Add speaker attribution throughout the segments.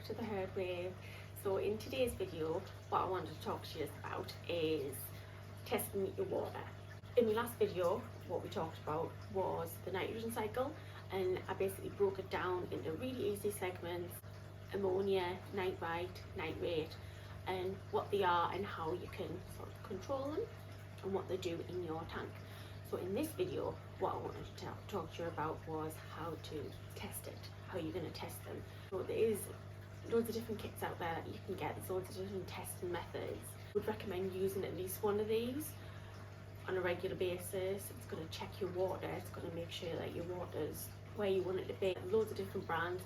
Speaker 1: to the Herd Wave. So in today's video, what I wanted to talk to you about is testing your water. In my last video, what we talked about was the nitrogen cycle, and I basically broke it down into really easy segments: ammonia, nitrite, nitrate, and what they are and how you can sort of control them and what they do in your tank. So in this video, what I wanted to talk to you about was how to test it, how you're going to test them. So there is loads of different kits out there that you can get. There's loads of different testing methods. I would recommend using at least one of these on a regular basis. It's going to check your water, it's going to make sure that your water's where you want it to be. Loads of different brands.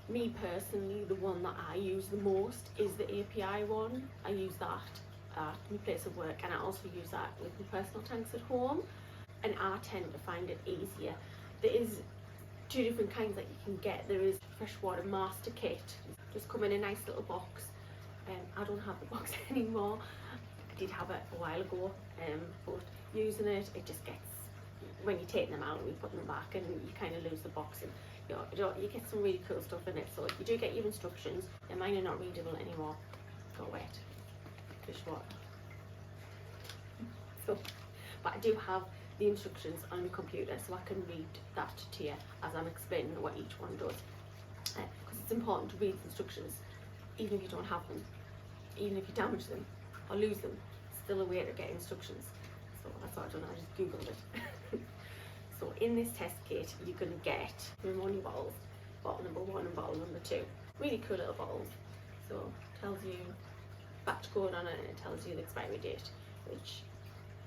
Speaker 1: Me personally, the one that I use the most is the API one. I use that at my place of work, and I also use that with my personal tanks at home, and I tend to find it easier. There is two different kinds that you can get. There is freshwater master kit, just come in a nice little box. I don't have the box anymore. I did have it a while ago, but using it, it just gets, when you're taking them out and you're putting them back, and you kind of lose the box, and you get some really cool stuff in it. So if you do get your instructions, and mine are not readable anymore, go wet fish water. So, but I do have the instructions on my computer, so I can read that to you as I'm explaining what each one does, because it's important to read the instructions even if you don't have them, even if you damage them or lose them. Still a way to get instructions. So that's what I've done. I just googled it. So in this test kit, you're going to get your ammonia bottles, bottle number 1 and bottle number 2. Really cool little bottles. So it tells you batch code on it, and it tells you the expiry date, which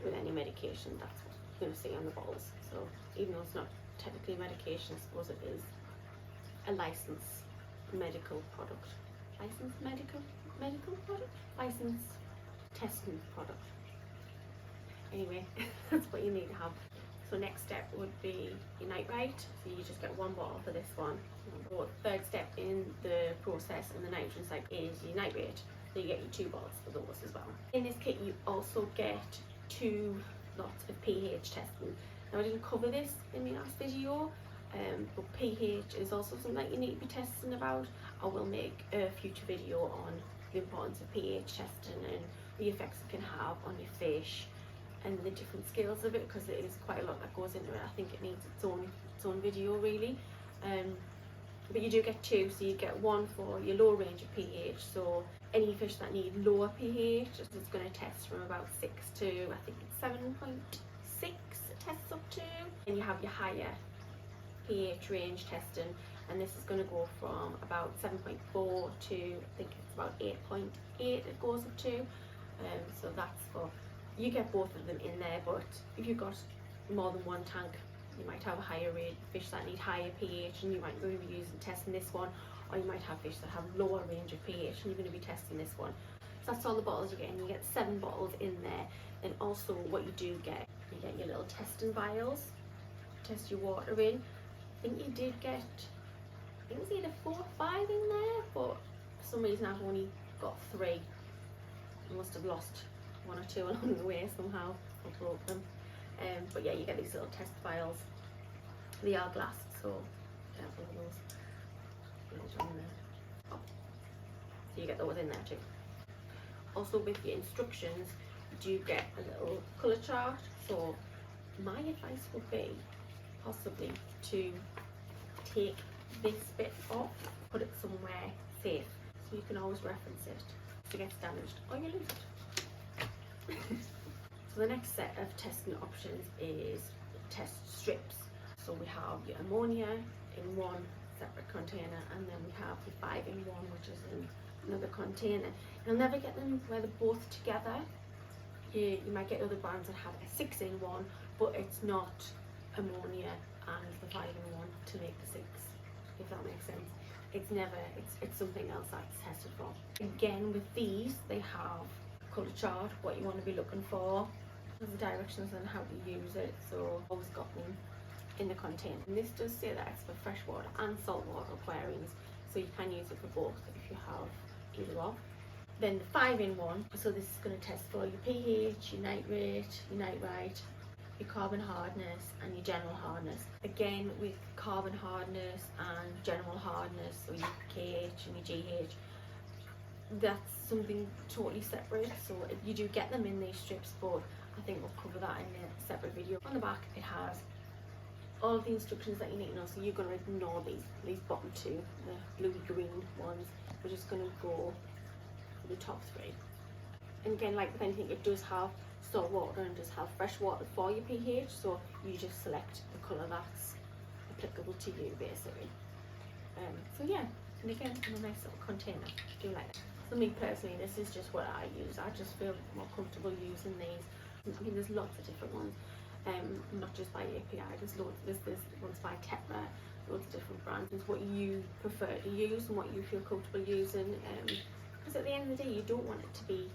Speaker 1: with any medication, that's what you're going to see on the bottles. So even though it's not technically medication, I suppose it is a licensed medical product. Licensed medical product? Licensed testing product. Anyway, that's what you need to have. So next step would be your nitrite. So you just get 1 bottle for this one. The third step in the process in the nitrogen cycle is your nitrate. So you get your 2 bottles for those as well. In this kit, you also get 2 lots of pH testing. Now I didn't cover this in my last video, but pH is also something that you need to be testing about. I will make a future video on the importance of pH testing and the effects it can have on your fish and the different scales of it, because it is quite a lot that goes into it. I think it needs its own video really. But you do get 2, so you get 1 for your low range of pH. So any fish that need lower pH, it's going to test from about 6 to, I think it's 7.6 it tests up to. And you have your higher pH range testing, and this is going to go from about 7.4 to, I think it's about 8.8 it goes up to. So that's for, you get both of them in there, but if you've got more than 1 tank, you might have a higher range fish that need higher pH, and you might be testing this one, or you might have fish that have lower range of pH and you're going to be testing this one. So that's all the bottles you get, and you get 7 bottles in there. And also what you do get, you get your little testing vials, test your water in. I think you did get, I think it was either 4 or 5 in there, but for some reason I've only got 3. I must have lost 1 or 2 along the way somehow, or broke them. But yeah, you get these little test vials. They are glass, so careful of those. So you get those in there too. Also with your instructions, you do get a little colour chart. So my advice would be possibly to take this bit off, put it somewhere safe, so you can always reference it if it gets damaged or you lose it. So the next set of testing options is test strips. So we have your ammonia in 1 separate container, and then we have the 5-in-1, which is in another container. You'll never get them where they're both together. You might get other brands that have a 6-in-1, but it's not ammonia and the 5-in-1 to make the 6, if that makes sense. It's never, it's something else that's tested for. Again, with these, they have a colour chart, what you want to be looking for. There's the directions on how to use it, so I've always got one in the container. And this does say that it's for freshwater and saltwater aquariums, so you can use it for both if you have either or. Then the 5-in-1, so this is going to test for your pH, your nitrate, your nitrite, your carbon hardness and your general hardness. Again, with carbon hardness and general hardness, or your KH and your GH, that's something totally separate. So you do get them in these strips, but I think we'll cover that in a separate video. On the back it has all of the instructions that you need to know, so you're going to ignore these bottom two, the bluey green ones. We're just going to go for the top three. And again, like with anything, it does have salt water and does have fresh water for your pH, so you just select the colour that's applicable to you basically. So yeah, and again, in a nice little container. Do you like that? For me personally, this is just what I use. I just feel more comfortable using these. I mean, there's lots of different ones, not just by API. There's ones by Tetra, loads of different brands. It's what you prefer to use and what you feel comfortable using. Because at the end of the day, you don't want it to be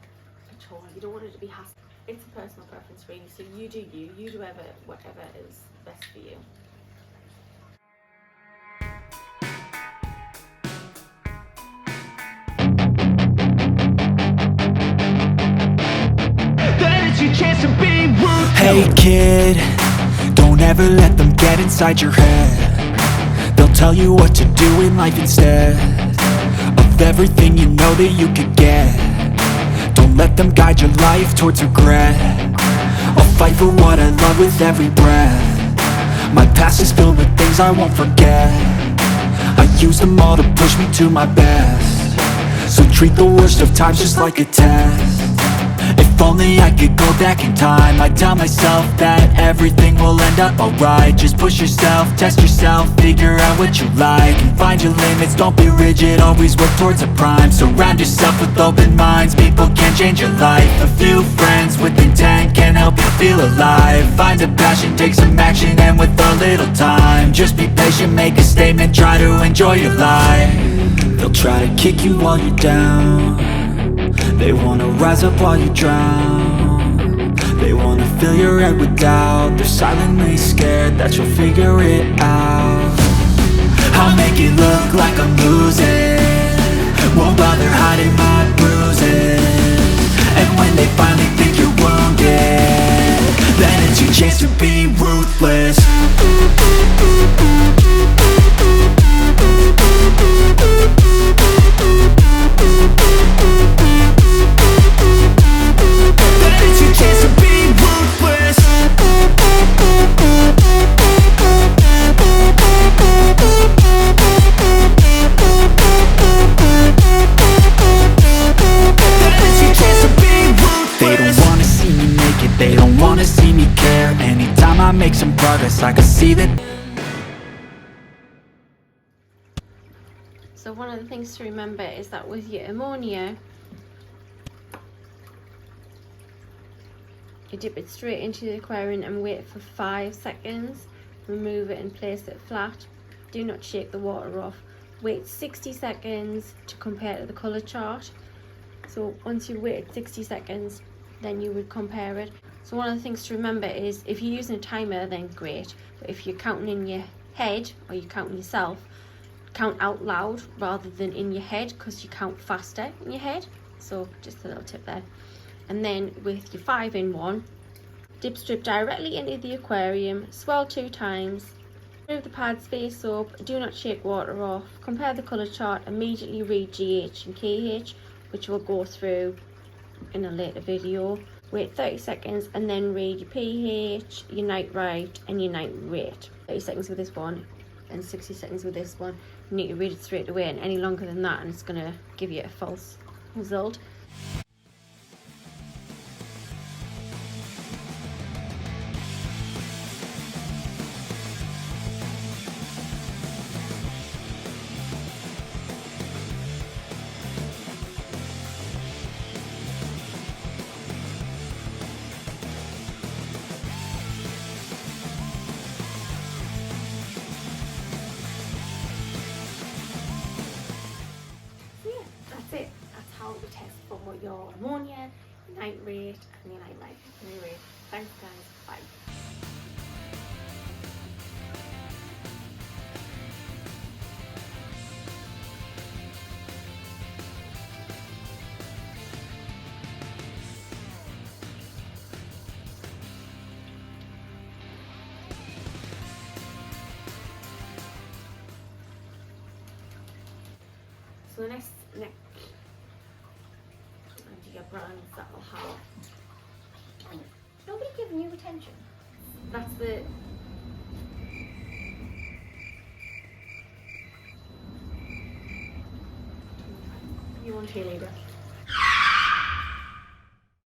Speaker 1: a chore. You don't want it to be hassle. It's a personal preference really. So you do you. You do whatever is best for you.
Speaker 2: Hey kid, don't ever let them get inside your head. They'll tell you what to do in life instead of everything you know that you could get. Don't let them guide your life towards regret. I'll fight for what I love with every breath. My past is filled with things I won't forget. I use them all to push me to my best. So treat the worst of times just like a test. If only I could go back in time, I'd tell myself that everything will end up alright. Just push yourself, test yourself, figure out what you like, and find your limits, don't be rigid, always work towards a prime. Surround yourself with open minds, people can change your life. A few friends with intent can help you feel alive. Find a passion, take some action, and with a little time, just be patient, make a statement, try to enjoy your life. They'll try to kick you while you're down. They wanna rise up while you drown. They wanna fill your head with doubt. They're silently scared that you'll figure it out. I'll make it look like I'm losing, won't bother hiding my bruises. And when they finally think you're wounded, then it's your chance to be ruthless. They don't wanna see me care. Anytime I make some progress, I can see that.
Speaker 1: So one of the things to remember is that with your ammonia, you dip it straight into the aquarium and wait for 5 seconds. Remove it and place it flat. Do not shake the water off. Wait 60 seconds to compare to the colour chart. So once you've waited 60 seconds, then you would compare it. So one of the things to remember is if you're using a timer, then great. But if you're counting in your head or you're counting yourself, count out loud rather than in your head, because you count faster in your head. So just a little tip there. And then with your 5-in-1, dip strip directly into the aquarium, swirl 2 times, remove the pads face up, do not shake water off, compare the colour chart, immediately read GH and KH, which we'll go through in a later video. Wait 30 seconds and then read your pH, your nitrite and your nitrate. 30 seconds with this one and 60 seconds with this one. You need to read it straight away, and any longer than that and it's going to give you a false result. Your ammonia, nitrate, and your nitrite. Anyway, thanks guys, bye. So the next neck, and you get brands that will have.
Speaker 3: Nobody giving you attention.
Speaker 1: That's the. You want to Libra.